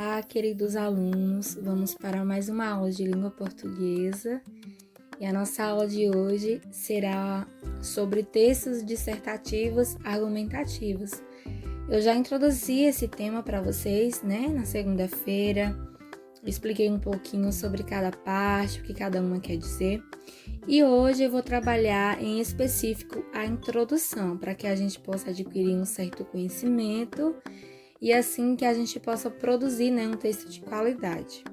Olá, queridos alunos, vamos para mais uma aula de língua portuguesa e a nossa aula de hoje será sobre textos dissertativos argumentativos. Eu já introduzi esse tema para vocês, na segunda-feira, expliquei um pouquinho sobre cada parte, o que cada uma quer dizer, e hoje eu vou trabalhar em específico a introdução, para que a gente possa adquirir um certo conhecimento e assim que a gente possa produzir um texto de qualidade.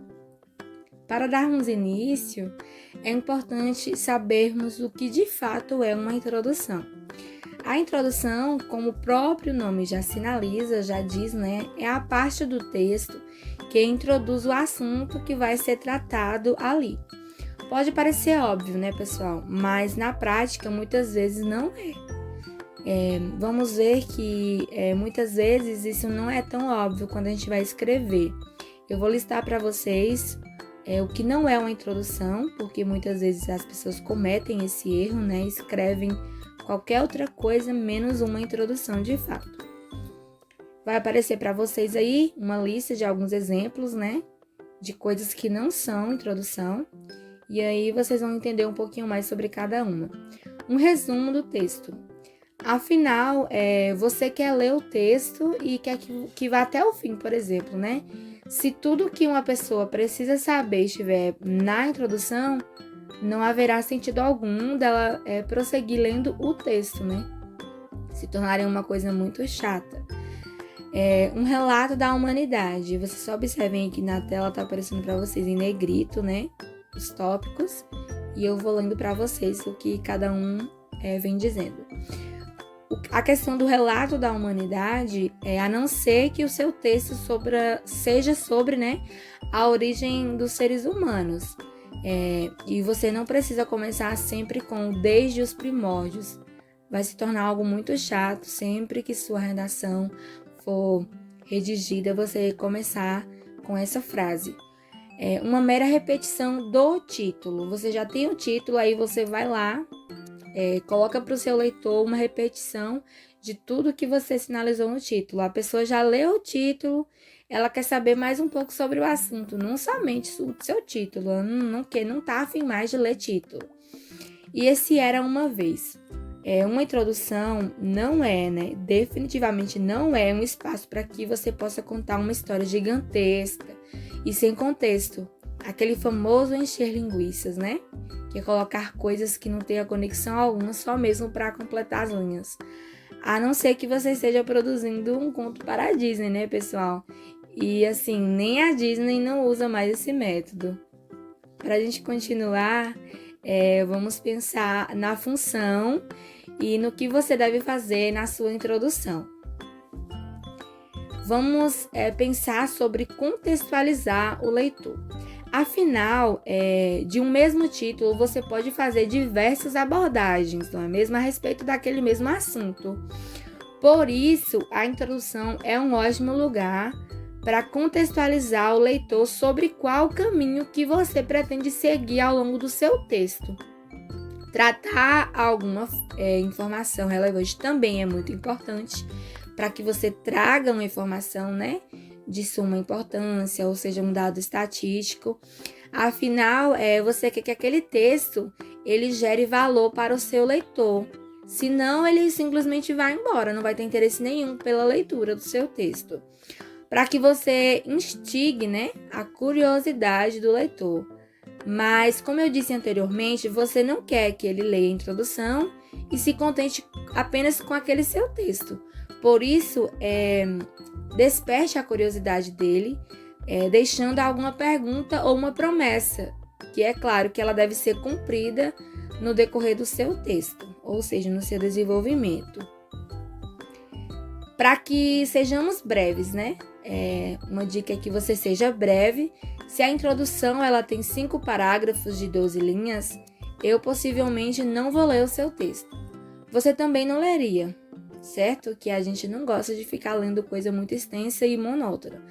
Para darmos início, é importante sabermos o que de fato é uma introdução. A introdução, como o próprio nome já sinaliza, já diz, é a parte do texto que introduz o assunto que vai ser tratado ali. Pode parecer óbvio, pessoal? Mas na prática, muitas vezes não é. Vamos ver que muitas vezes isso não é tão óbvio quando a gente vai escrever. Eu vou listar para vocês o que não é uma introdução, porque muitas vezes as pessoas cometem esse erro, escrevem qualquer outra coisa menos uma introdução de fato. Vai aparecer para vocês aí uma lista de alguns exemplos, de coisas que não são introdução, e aí vocês vão entender um pouquinho mais sobre cada uma. Um resumo do texto. Afinal, você quer ler o texto e quer que vá até o fim, por exemplo, Se tudo que uma pessoa precisa saber estiver na introdução, não haverá sentido algum dela prosseguir lendo o texto, Se tornaria uma coisa muito chata. Um relato da humanidade. Vocês só observem aqui na tela, tá aparecendo para vocês em negrito, os tópicos, e eu vou lendo para vocês o que cada um vem dizendo. A questão do relato da humanidade a não ser que o seu texto seja sobre a origem dos seres humanos. E você não precisa começar sempre com desde os primórdios. Vai se tornar algo muito chato sempre que sua redação for redigida, você começar com essa frase. Uma mera repetição do título. Você já tem o título, aí você vai lá, coloca para o seu leitor uma repetição de tudo que você sinalizou no título. A pessoa já leu o título, ela quer saber mais um pouco sobre o assunto, não somente o seu título, ela não está afim mais de ler título. E esse era uma vez. Uma introdução não definitivamente não é um espaço para que você possa contar uma história gigantesca e sem contexto. Aquele famoso encher linguiças, que é colocar coisas que não tenham conexão alguma só mesmo para completar as linhas. A não ser que você esteja produzindo um conto para a Disney, pessoal? E assim, nem a Disney não usa mais esse método. Para a gente continuar, vamos pensar na função e no que você deve fazer na sua introdução. Vamos pensar sobre contextualizar o leitor. Afinal, de um mesmo título, você pode fazer diversas abordagens, não é mesmo? A respeito daquele mesmo assunto. Por isso, a introdução é um ótimo lugar para contextualizar o leitor sobre qual caminho que você pretende seguir ao longo do seu texto. Tratar alguma informação relevante também é muito importante para que você traga uma informação, de suma importância, ou seja, um dado estatístico. Afinal, você quer que aquele texto ele gere valor para o seu leitor. Senão, ele simplesmente vai embora, não vai ter interesse nenhum pela leitura do seu texto. Para que você instigue, a curiosidade do leitor. Mas, como eu disse anteriormente, você não quer que ele leia a introdução e se contente apenas com aquele seu texto. Por isso, desperte a curiosidade dele, deixando alguma pergunta ou uma promessa, que é claro que ela deve ser cumprida no decorrer do seu texto, ou seja, no seu desenvolvimento. Para que sejamos breves, uma dica é que você seja breve. Se a introdução ela tem 5 parágrafos de 12 linhas, eu possivelmente não vou ler o seu texto. Você também não leria, certo? Que a gente não gosta de ficar lendo coisa muito extensa e monótona.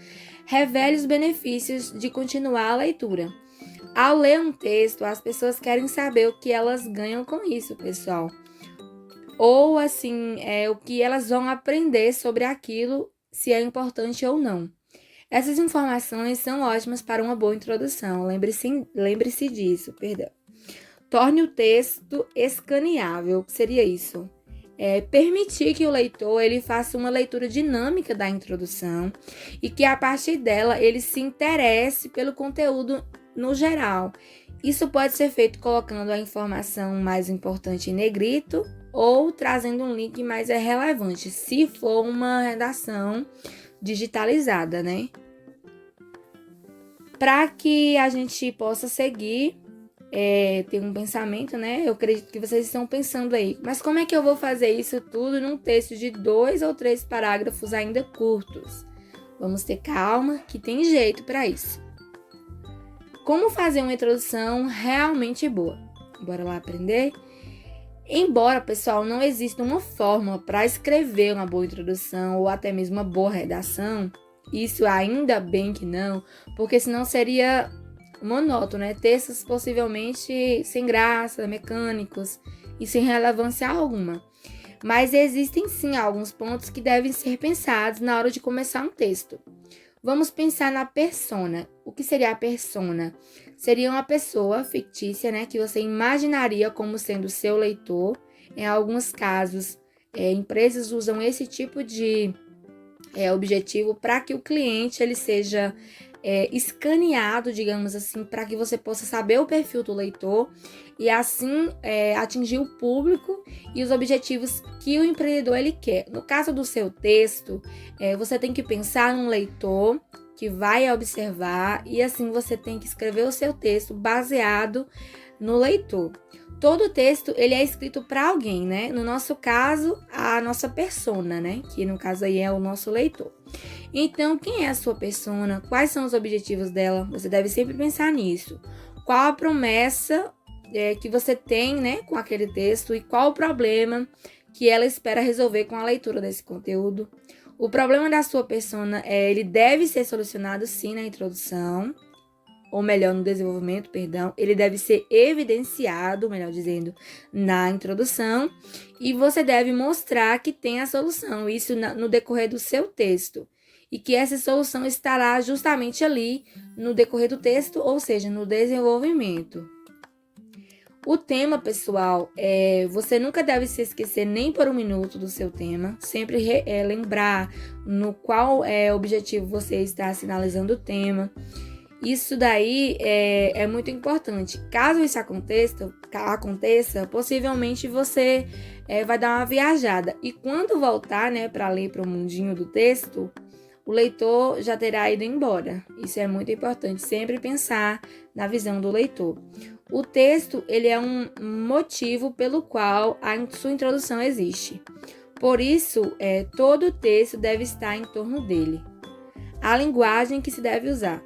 Revele os benefícios de continuar a leitura. Ao ler um texto, as pessoas querem saber o que elas ganham com isso, pessoal. Ou, assim, o que elas vão aprender sobre aquilo, se é importante ou não. Essas informações são ótimas para uma boa introdução. Lembre-se disso, perdão. Torne o texto escaneável. O que seria isso? Permitir que o leitor ele faça uma leitura dinâmica da introdução e que a partir dela ele se interesse pelo conteúdo no geral. Isso pode ser feito colocando a informação mais importante em negrito ou trazendo um link mais relevante, se for uma redação digitalizada, né? Para que a gente possa seguir, ter um pensamento, né? Eu acredito que vocês estão pensando aí, mas como é que eu vou fazer isso tudo num texto de 2 ou 3 parágrafos ainda curtos? Vamos ter calma, que tem jeito para isso. Como fazer uma introdução realmente boa? Bora lá aprender? Embora, pessoal, não exista uma fórmula para escrever uma boa introdução ou até mesmo uma boa redação, isso ainda bem que não, porque senão seria monótono, né? Textos possivelmente sem graça, mecânicos e sem relevância alguma. Mas existem sim alguns pontos que devem ser pensados na hora de começar um texto. Vamos pensar na persona. O que seria a persona? Seria uma pessoa fictícia, né, que você imaginaria como sendo seu leitor. Em alguns casos, empresas usam esse tipo de objetivo para que o cliente ele seja escaneado, digamos assim, para que você possa saber o perfil do leitor e assim atingir o público e os objetivos que o empreendedor ele quer. No caso do seu texto, você tem que pensar num leitor que vai observar e assim você tem que escrever o seu texto baseado no leitor. Todo texto ele é escrito para alguém, né? No nosso caso, a nossa persona, né? Que no caso aí é o nosso leitor. Então, quem é a sua persona? Quais são os objetivos dela? Você deve sempre pensar nisso. Qual a promessa que você tem, né, com aquele texto e qual o problema que ela espera resolver com a leitura desse conteúdo? O problema da sua persona ele deve ser solucionado sim na introdução, ou melhor, no desenvolvimento, perdão, ele deve ser evidenciado, melhor dizendo, na introdução, e você deve mostrar que tem a solução, isso no decorrer do seu texto, e que essa solução estará justamente ali no decorrer do texto, ou seja, no desenvolvimento. O tema, pessoal, você nunca deve se esquecer nem por um minuto do seu tema, sempre lembrar no qual objetivo você está sinalizando o tema. Isso daí é muito importante. Caso isso aconteça, possivelmente você vai dar uma viajada. E quando voltar, né, para ler para o mundinho do texto, o leitor já terá ido embora. Isso é muito importante, sempre pensar na visão do leitor. O texto ele é um motivo pelo qual a sua introdução existe. Por isso, todo o texto deve estar em torno dele. A linguagem que se deve usar.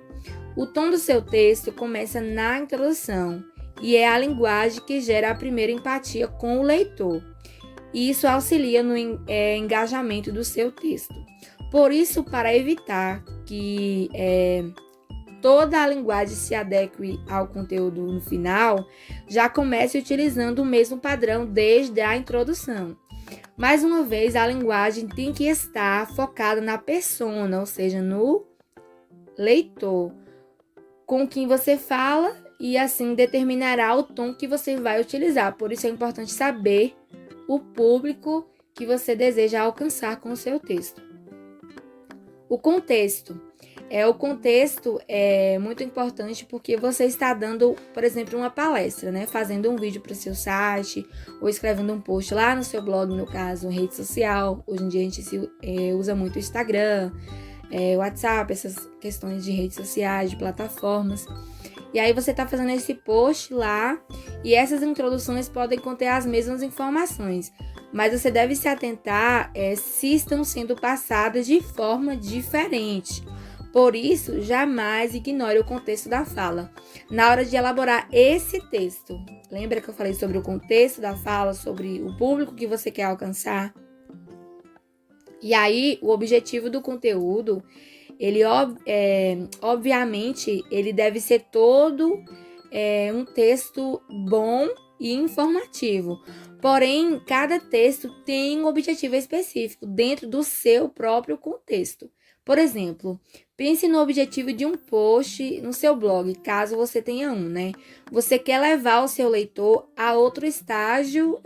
O tom do seu texto começa na introdução e é a linguagem que gera a primeira empatia com o leitor. E isso auxilia no engajamento do seu texto. Por isso, para evitar que toda a linguagem se adeque ao conteúdo no final, já comece utilizando o mesmo padrão desde a introdução. Mais uma vez, a linguagem tem que estar focada na persona, ou seja, no leitor, com quem você fala e assim determinará o tom que você vai utilizar. Por isso é importante saber o público que você deseja alcançar com o seu texto. O contexto. O contexto é muito importante porque você está dando, por exemplo, uma palestra, né? Fazendo um vídeo para o seu site ou escrevendo um post lá no seu blog, no caso, rede social. Hoje em dia a gente usa muito o Instagram, o WhatsApp, essas questões de redes sociais, de plataformas. E aí você está fazendo esse post lá e essas introduções podem conter as mesmas informações, mas você deve se atentar se estão sendo passadas de forma diferente. Por isso, jamais ignore o contexto da fala na hora de elaborar esse texto. Lembra que eu falei sobre o contexto da fala, sobre o público que você quer alcançar? E aí, o objetivo do conteúdo, ele obviamente, ele deve ser todo um texto bom e informativo. Porém, cada texto tem um objetivo específico dentro do seu próprio contexto. Por exemplo, Pense no objetivo de um post no seu blog, caso você tenha um, né? Você quer levar o seu leitor a outro estágio